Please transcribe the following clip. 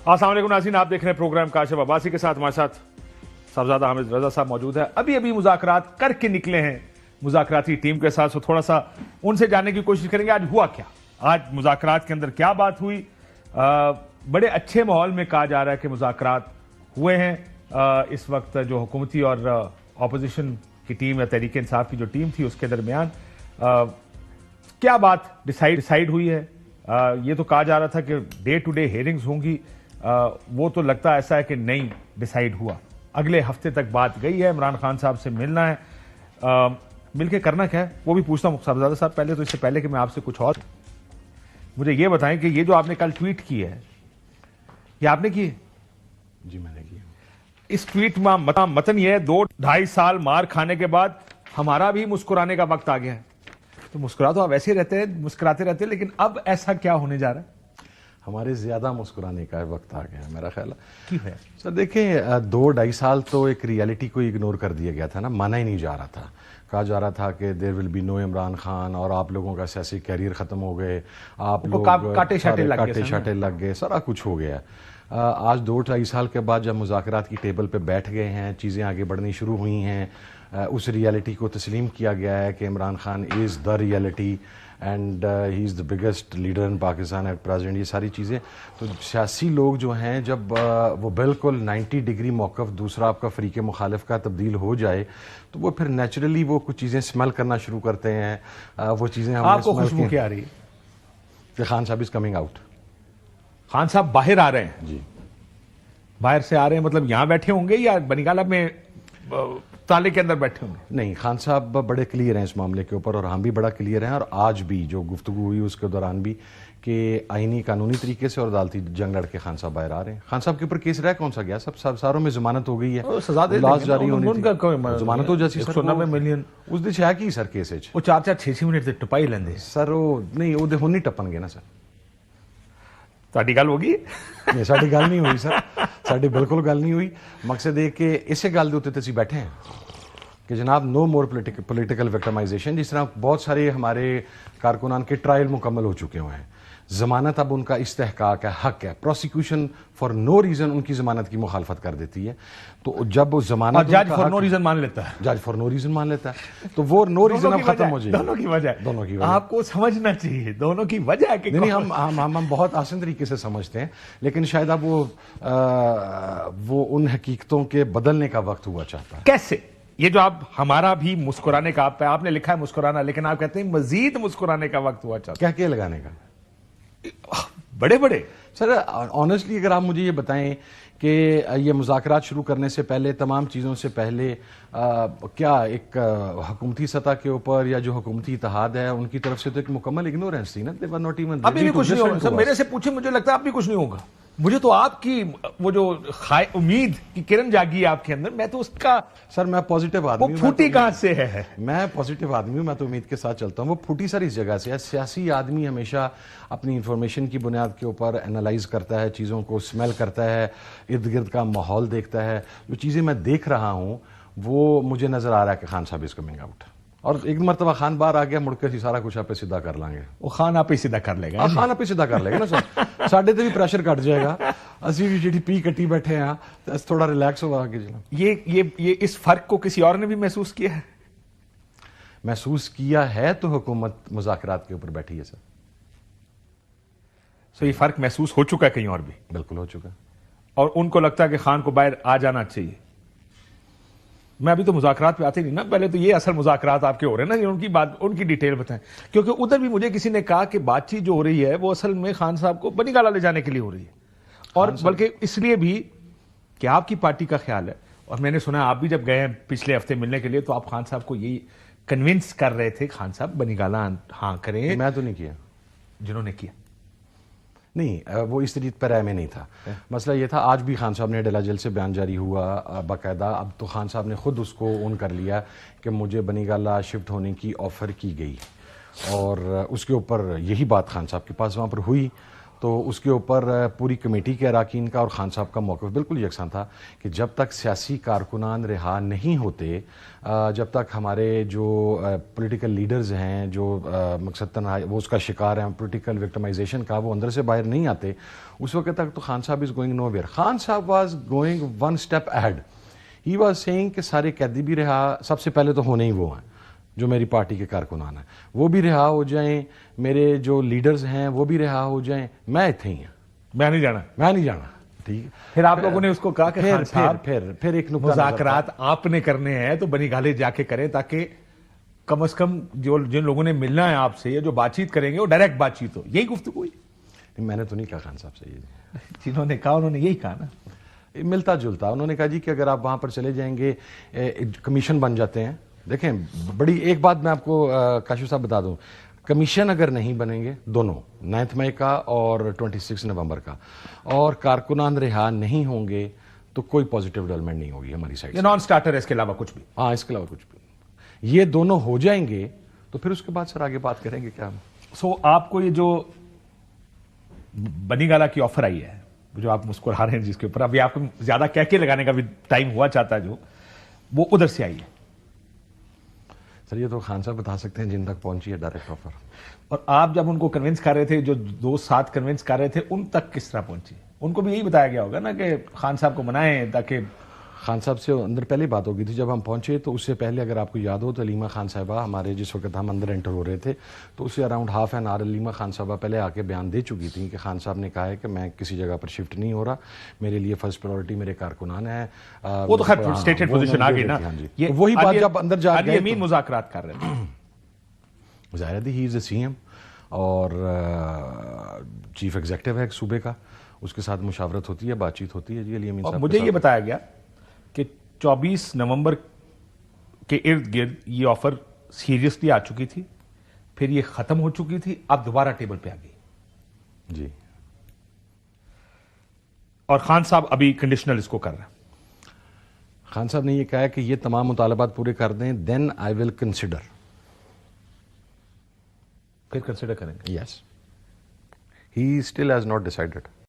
السلام علیکم ناظرین، آپ دیکھ رہے ہیں پروگرام کاشف عباسی کے ساتھ. ہمارے ساتھ صاحبزادہ حامد رضا صاحب موجود ہے. ابھی مذاکرات کر کے نکلے ہیں مذاکراتی ٹیم کے ساتھ. تھوڑا سا ان سے جاننے کی کوشش کریں گے آج ہوا کیا، آج مذاکرات کے اندر کیا بات ہوئی. بڑے اچھے ماحول میں کہا جا رہا ہے کہ مذاکرات ہوئے ہیں. اس وقت جو حکومتی اور اپوزیشن کی ٹیم یا تحریک انصاف کی جو ٹیم تھی اس کے درمیان کیا بات ڈیسائیڈ ہوئی ہے. یہ تو کہا جا رہا تھا کہ ڈے ٹو ڈے ہیئرنگز ہوں گی، وہ تو لگتا ایسا ہے کہ نہیں ڈیسائیڈ ہوا. اگلے ہفتے تک بات گئی ہے، عمران خان صاحب سے ملنا ہے. مل کے کرنا کیا ہے وہ بھی پوچھتا ہوں صاحبزادہ صاحب. پہلے تو اس سے پہلے کہ میں آپ سے کچھ اور مجھے یہ بتائیں کہ یہ جو آپ نے کل ٹویٹ کی ہے یہ آپ نے کی ہے؟ جی میں نے کی. اس ٹویٹ میں متن یہ ہے 2-2.5 سال مار کھانے کے بعد ہمارا بھی مسکرانے کا وقت آ گیا ہے. تو مسکرا تو آپ ایسے رہتے ہیں، مسکراتے رہتے ہیں، لیکن اب ایسا کیا ہونے جا رہا ہے؟ ہمارے زیادہ مسکرانے کا وقت آ گیا ہے میرا خیال ہے. کیوں ہے سر دیکھیں 2-2.5 سال تو ایک ریئلٹی کو اگنور کر دیا گیا تھا نا، مانا ہی نہیں جا رہا تھا. کہا جا رہا تھا کہ دیر ول بی نو عمران خان، اور آپ لوگوں کا سیاسی کیریئر ختم ہو گئے، آپ لوگ کاٹے شاٹے لگ گئے، سارا کچھ ہو گیا. آج 2-2.5 سال کے بعد جب مذاکرات کی ٹیبل پہ بیٹھ گئے ہیں، چیزیں آگے بڑھنی شروع ہوئی ہیں، اس ریئلٹی کو تسلیم کیا گیا ہے کہ Imran Khan is the reality and he is the biggest leader in Pakistan at present. یہ ساری چیزیں تو سیاسی لوگ جو ہیں جب وہ بالکل 90 ڈگری موقف دوسرا آپ کا فریق مخالف کا تبدیل ہو جائے تو وہ پھر نیچرلی وہ کچھ چیزیں اسمیل کرنا شروع کرتے ہیں. وہ چیزیں آپ کو خوشبو کیا آ رہی ہے کہ Khan Sahib is coming out. Khan صاحب باہر آ رہے ہیں؟ جی باہر سے آ رہے ہیں مطلب یہاں بیٹھے ہوں گے یا بنگالہ میں تالے کے اندر بیٹھے ہوں گے؟ نہیں، خان صاحب بڑے کلیئر ہیں اس معاملے کے اوپر، اور ہم بھی بڑا کلیئر ہیں. اور آج بھی جو گفتگو ہوئی اس کے دوران بھی کہ آئینی قانونی طریقے سے اور عدالتی جنگ لڑ کے خان صاحب باہر آ رہے ہیں. خان صاحب کے اوپر کیس رہ کون سا گیا؟ سب ساروں میں ضمانت ہو گئی ہے، سزا دے لاس جاری ہونی ان کا کوئی ضمانت ہو جاتی. 190 ملین اس دن ہے کی سر کیس وہ 4-4-6 منٹ سے ٹپائی لیندے سر. وہ نہیں وہ ہن نہیں ٹپن گے نا سر. تہاڈی گل ہو گئی؟ نہیں ساری گل نہیں ہوئی سر، ساری بالکل گل نہیں ہوئی. مقصد یہ کہ اسی گل کے اتنے اسی بیٹھے ہیں کہ جناب نو مور پولیٹیکل وکٹمائزیشن. جس طرح بہت سارے ہمارے کارکنان کے ٹرائل مکمل ہو چکے ہوئے ہیں، ضمانت اب ان کا استحقاق ہے، حق ہے. پروسیکیوشن فار نو ریزن ان کی ضمانت کی مخالفت کر دیتی ہے. تو جب وہ ضمانت جج فار نو ریزن مان لیتا ہے، جج فار نو ریزن مان لیتا ہے تو وہ نو ریزن اب ختم ہو جائے. دونوں کی وجہ آپ کو سمجھنا چاہیے، دونوں کی وجہ ہے کہ نہیں ہم بہت آسان طریقے سے سمجھتے ہیں، لیکن شاید اب وہ ان حقیقتوں کے بدلنے کا وقت ہوا چاہتا ہے. کیسے؟ یہ جو آپ ہمارا بھی مسکرانے کا آپ نے لکھا ہے مسکرانا، لیکن آپ کہتے ہیں مزید مسکرانے کا وقت ہوا چاہتا ہے. کیا لگانے کا؟ بڑے سر آنیسٹلی اگر آپ مجھے یہ بتائیں کہ یہ مذاکرات شروع کرنے سے پہلے، تمام چیزوں سے پہلے کیا ایک حکومتی سطح کے اوپر یا جو حکومتی اتحاد ہے ان کی طرف سے تو ایک مکمل اگنورنس تھی نا. ابھی بھی کچھ نہیں ہوگا سر، میرے سے پوچھیں، مجھے لگتا ہے اب بھی کچھ نہیں ہوگا. مجھے تو آپ کی وہ جو امید کی کرن جاگی ہے آپ کے اندر، میں تو اس کا سر میں پازیٹیو آدمی ہوں. پھوٹی کہاں سے ہے؟ میں پازیٹیو آدمی ہوں، میں تو امید کے ساتھ چلتا ہوں. وہ پھوٹی سر اس جگہ سے ہے. سیاسی آدمی ہمیشہ اپنی انفارمیشن کی بنیاد کے اوپر اینالائز کرتا ہے، چیزوں کو اسمیل کرتا ہے، ارد گرد کا ماحول دیکھتا ہے. جو چیزیں میں دیکھ رہا ہوں وہ مجھے نظر آ رہا ہے کہ Khan Sahib is coming out. اور ایک مرتبہ خان باہر آ گیا، مڑ کے سارا کچھ آپ سیدھا کر لیں گے. وہ خان آپ ہی سیدھا کر لے گا. خان آپ ہی سیدھا کر لے گا نا سر. ساڈے تے بھی پریشر کٹ جائے گا، اسی بھی جی پی کٹی بیٹھے ہیں، تھوڑا ریلیکس ہوا آگے. جناب یہ اس فرق کو کسی اور نے بھی محسوس کیا ہے؟ محسوس کیا ہے تو حکومت مذاکرات کے اوپر بیٹھی ہے سر. سو یہ فرق محسوس ہو چکا ہے کہیں اور بھی؟ بالکل ہو چکا. اور ان کو لگتا ہے کہ خان کو باہر آ جانا چاہیے. میں ابھی تو مذاکرات پہ آتے نہیں نا، پہلے تو یہ اصل مذاکرات آپ کے ہو رہے ہیں نا، ان کی ڈیٹیل بتائیں. کیونکہ ادھر بھی مجھے کسی نے کہا کہ بات چیت جو ہو رہی ہے وہ اصل میں خان صاحب کو بنگالہ لے جانے کے لیے ہو رہی ہے، اور بلکہ اس لیے بھی کہ آپ کی پارٹی کا خیال ہے. اور میں نے سنا آپ بھی جب گئے ہیں پچھلے ہفتے ملنے کے لیے تو آپ خان صاحب کو یہی کنونس کر رہے تھے خان صاحب بنگالہ ہاں کریں. میں تو نہیں کیا، جنہوں نے کیا نہیں وہ اس طریقے پر رائے میں نہیں تھا. مسئلہ یہ تھا آج بھی خان صاحب نے ڈیلا جیل سے بیان جاری ہوا باقاعدہ. اب تو خان صاحب نے خود اس کو اون کر لیا کہ مجھے بنگالہ شفٹ ہونے کی آفر کی گئی، اور اس کے اوپر یہی بات خان صاحب کے پاس وہاں پر ہوئی. تو اس کے اوپر پوری کمیٹی کے اراکین کا اور خان صاحب کا موقف بالکل یکساں تھا کہ جب تک سیاسی کارکنان رہا نہیں ہوتے، جب تک ہمارے جو پولیٹیکل لیڈرز ہیں جو مقصداً وہ اس کا شکار ہیں پولیٹیکل وکٹمائزیشن کا، وہ اندر سے باہر نہیں آتے، اس وقت تک تو Khan Sahib is going nowhere. Khan Sahib was going one step ahead. He was seeing کہ سارے قیدی بھی رہا، سب سے پہلے تو ہونے ہی وہ ہیں جو میری پارٹی کے کارکنان ہیں، وہ بھی رہا ہو جائیں، میرے جو لیڈرز ہیں وہ بھی رہا ہو جائیں، میں اتنے ہی ہوں، میں نہیں جانا. میں نہیں جانا. ٹھیک ہے. پھر آپ لوگوں نے اس کو کہا کہ خان صاحب پھر ایک نقطہ مذاکرات آپ نے کرنے ہیں تو بنی گالے جا کے کریں، تاکہ کم از کم جو جن لوگوں نے ملنا ہے آپ سے یا جو بات چیت کریں گے وہ ڈائریکٹ بات چیت ہو. یہی گفتگو ہوئی. میں نے تو نہیں کہا خان صاحب سے یہ، جنہوں نے کہا انہوں نے یہی کہا نا. ملتا جلتا. انہوں نے کہا جی کہ اگر آپ وہاں پر چلے جائیں گے کمیشن بن جاتے ہیں. دیکھیں بڑی ایک بات میں آپ کو کاشف صاحب بتا دوں، کمیشن اگر نہیں بنیں گے دونوں 9 مئی کا اور 26 نومبر کا، اور کارکنان رہا نہیں ہوں گے تو کوئی پازیٹیو ڈیولپمنٹ نہیں ہوگی ہماری سائڈ یہ سے. نان سٹارٹر ہے، اس کے علاوہ کچھ بھی. ہاں اس کے علاوہ کچھ بھی. یہ دونوں ہو جائیں گے تو پھر اس کے بعد سر آگے بات کریں گے کیا. سو آپ کو یہ جو بنی گالا کی آفر آئی ہے، جو آپ مسکرا رہے ہیں جس کے اوپر ابھی آپ کو زیادہ کہہ کے لگانے کا بھی ٹائم ہوا چاہتا ہے، جو وہ ادھر سے آئی ہے. سر یہ تو خان صاحب بتا سکتے ہیں جن تک پہنچی ہے ڈائریکٹ آفر. اور آپ جب ان کو کنونس کر رہے تھے، جو دوست ساتھ کنونس کر رہے تھے، ان تک کس طرح پہنچی؟ ان کو بھی یہی بتایا گیا ہوگا نا کہ خان صاحب کو منائیں تاکہ. خان صاحب سے اندر پہلے بات ہو گئی تھی جب ہم پہنچے، تو اس سے پہلے اگر آپ کو یاد ہو تو علیمہ خان صاحبہ ہمارے جس وقت ہم اندر انٹر ہو رہے تھے تو اسے around half an hour Aleema Khan Sahiba پہلے آ کے بیان دے چکی تھیں کہ خان صاحب نے کہا ہے کہ میں کسی جگہ پر شفٹ نہیں ہو رہا، میرے لیے فرسٹ پرائورٹی میرے کارکنان ہیں. وہ تو خیر اسٹیٹڈ پوزیشن آ گئی نا. یہ وہی بات جب اندر جا علی امین مذاکرات کر رہے تھے. ظاہر ہے ہی از اے سی ایم اور چیف ایگزیکٹو ہے ایک صوبے کا، اس کے ساتھ مشاورت ہوتی ہے، بات چیت ہوتی ہے. جی علی امین صاحب مجھے یہ بتایا گیا کہ 24 نومبر کے ارد گرد یہ آفر سیریسلی آ چکی تھی، پھر یہ ختم ہو چکی تھی، اب دوبارہ ٹیبل پہ آ گئی. جی. اور خان صاحب ابھی کنڈیشنل اس کو کر رہے ہیں. خان صاحب نے یہ کہا ہے کہ یہ تمام مطالبات پورے کر دیں دین آئی ول کنسیڈر. پھر کنسیڈر کریں گے. Yes. He still has not decided.